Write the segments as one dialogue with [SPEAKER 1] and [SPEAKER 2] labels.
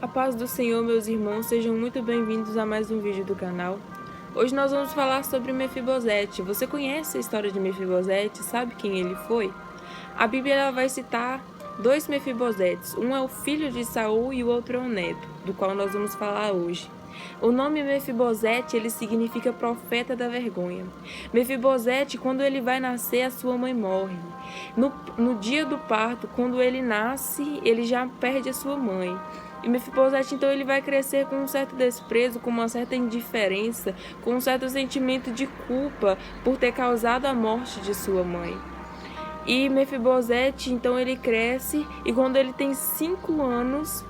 [SPEAKER 1] A paz do Senhor, meus irmãos, sejam muito bem-vindos a mais um vídeo do canal. Hoje nós vamos falar sobre Mefibosete. Você conhece a história de Mefibosete? Sabe quem ele foi? A Bíblia vai citar dois Mefibosetes. Um é o filho de Saul e o outro é o neto, do qual nós vamos falar hoje. O nome Mefibosete, ele significa profeta da vergonha. Mefibosete, quando ele vai nascer, a sua mãe morre. No dia do parto, quando ele nasce, ele já perde a sua mãe. E Mefibosete, então, ele vai crescer com um certo desprezo, com uma certa indiferença, com um certo sentimento de culpa por ter causado a morte de sua mãe. E Mefibosete, então, ele cresce e quando ele tem 5 anos,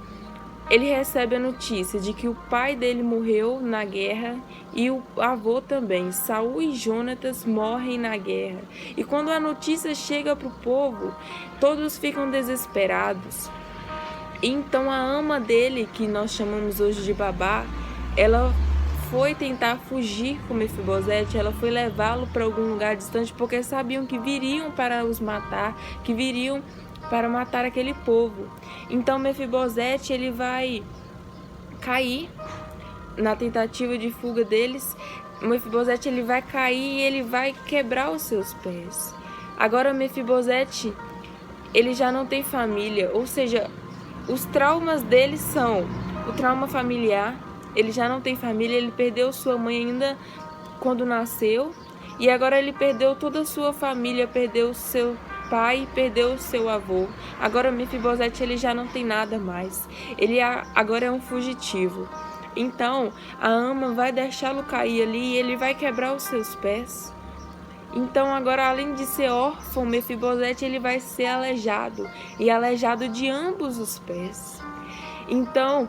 [SPEAKER 1] ele recebe a notícia de que o pai dele morreu na guerra e o avô também. Saul e Jonatas morrem na guerra. E quando a notícia chega para o povo, todos ficam desesperados. Então a ama dele, que nós chamamos hoje de babá, ela foi tentar fugir com Mefibosete, ela foi levá-lo para algum lugar distante, porque sabiam que viriam para os matar, que viriam para matar aquele povo. Então Mefibosete, ele vai cair na tentativa de fuga deles. Mefibosete, ele vai cair e ele vai quebrar os seus pés. Agora Mefibosete, ele já não tem família, ou seja, os traumas dele são o trauma familiar. Ele já não tem família, ele perdeu sua mãe ainda quando nasceu. E agora ele perdeu toda a sua família, perdeu seu pai, perdeu seu avô. Agora Mefibosete, ele já não tem nada mais. Ele agora é um fugitivo. Então a ama vai deixá-lo cair ali e ele vai quebrar os seus pés. Então agora, além de ser órfão, Mefibosete, ele vai ser aleijado, e aleijado de ambos os pés. Então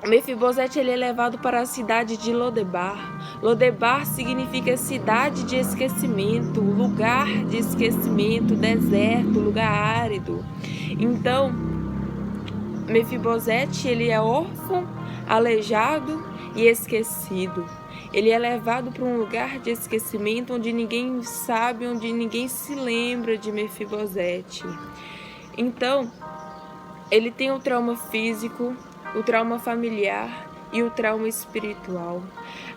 [SPEAKER 1] Mefibosete, ele é levado para a cidade de Lodebar. Lodebar significa cidade de esquecimento, lugar de esquecimento, deserto, lugar árido. Então Mefibosete, ele é órfão, aleijado e esquecido. Ele é levado para um lugar de esquecimento onde ninguém sabe, onde ninguém se lembra de Mefibosete. Então, ele tem o trauma físico, o trauma familiar e o trauma espiritual.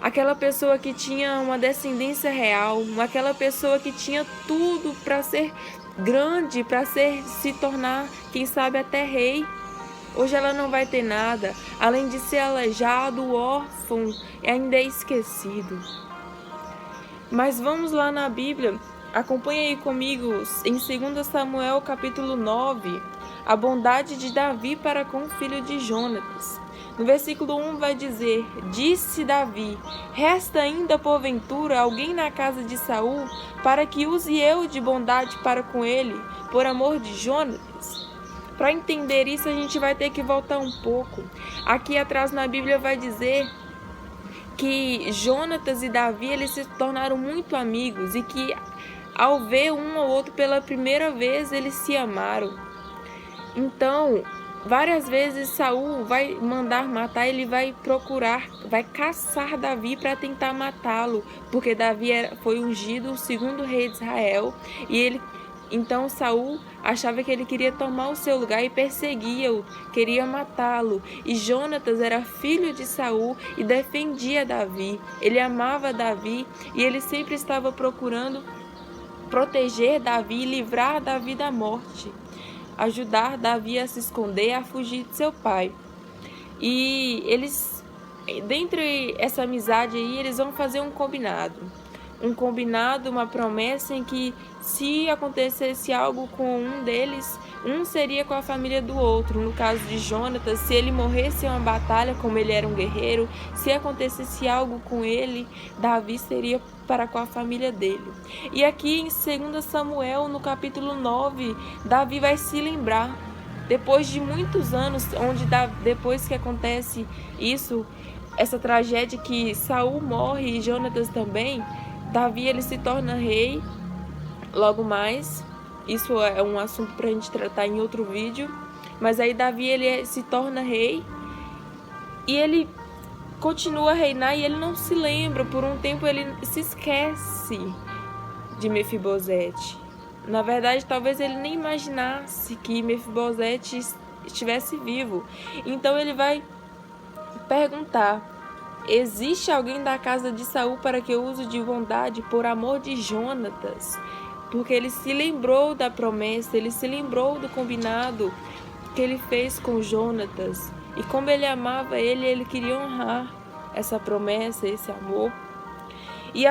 [SPEAKER 1] Aquela pessoa que tinha uma descendência real, aquela pessoa que tinha tudo para ser grande, para se tornar, quem sabe, até rei. Hoje ela não vai ter nada, além de ser aleijado, órfão, ainda é esquecido. Mas vamos lá na Bíblia, acompanhe aí comigo em 2 Samuel capítulo 9, a bondade de Davi para com o filho de Jonatas. No versículo 1 vai dizer: disse Davi, resta ainda porventura alguém na casa de Saul, para que use eu de bondade para com ele, por amor de Jonatas? Para entender isso, a gente vai ter que voltar um pouco. Aqui atrás na Bíblia vai dizer que Jonatas e Davi, eles se tornaram muito amigos e que ao ver um ao outro pela primeira vez, eles se amaram. Então, várias vezes Saul vai mandar matar, ele vai procurar, vai caçar Davi para tentar matá-lo, porque Davi foi ungido o segundo rei de Israel, e então Saul achava que ele queria tomar o seu lugar e perseguia-o, queria matá-lo. E Jonatas era filho de Saul e defendia Davi. Ele amava Davi e ele sempre estava procurando proteger Davi e livrar Davi da morte, ajudar Davi a se esconder, a fugir de seu pai. E eles, dentre essa amizade aí, eles vão fazer um combinado, uma promessa em que se acontecesse algo com um deles, um seria com a família do outro. No caso de Jonatas, se ele morresse em uma batalha, como ele era um guerreiro, se acontecesse algo com ele, Davi seria para com a família dele. E aqui em 2 Samuel, no capítulo 9, Davi vai se lembrar, depois de muitos anos, depois que acontece isso, essa tragédia que Saul morre e Jonatas também, Davi, ele se torna rei logo mais. Isso é um assunto para a gente tratar em outro vídeo. Mas aí Davi, ele se torna rei e ele continua a reinar e ele não se lembra. Por um tempo ele se esquece de Mefibosete. Na verdade, talvez ele nem imaginasse que Mefibosete estivesse vivo. Então ele vai perguntar: existe alguém da casa de Saul para que eu use de bondade por amor de Jonatas? Porque ele se lembrou da promessa, ele se lembrou do combinado que ele fez com Jonatas. E como ele amava ele, ele queria honrar essa promessa, esse amor. E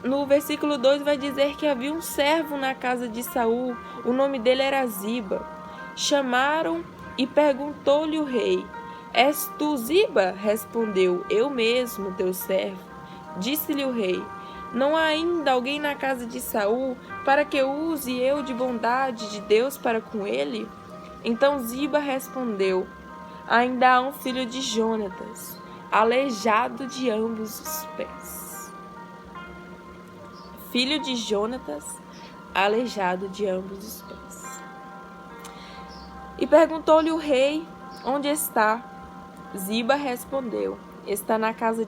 [SPEAKER 1] no versículo 2 vai dizer que havia um servo na casa de Saul, o nome dele era Ziba. Chamaram e perguntou-lhe o rei: és tu Ziba? Respondeu: eu mesmo, teu servo. Disse-lhe o rei: não há ainda alguém na casa de Saul para que use eu de bondade de Deus para com ele? Então Ziba respondeu: ainda há um filho de Jonatas, aleijado de ambos os pés. Filho de Jonatas, aleijado de ambos os pés. E perguntou-lhe o rei: onde está? Ziba respondeu: está na casa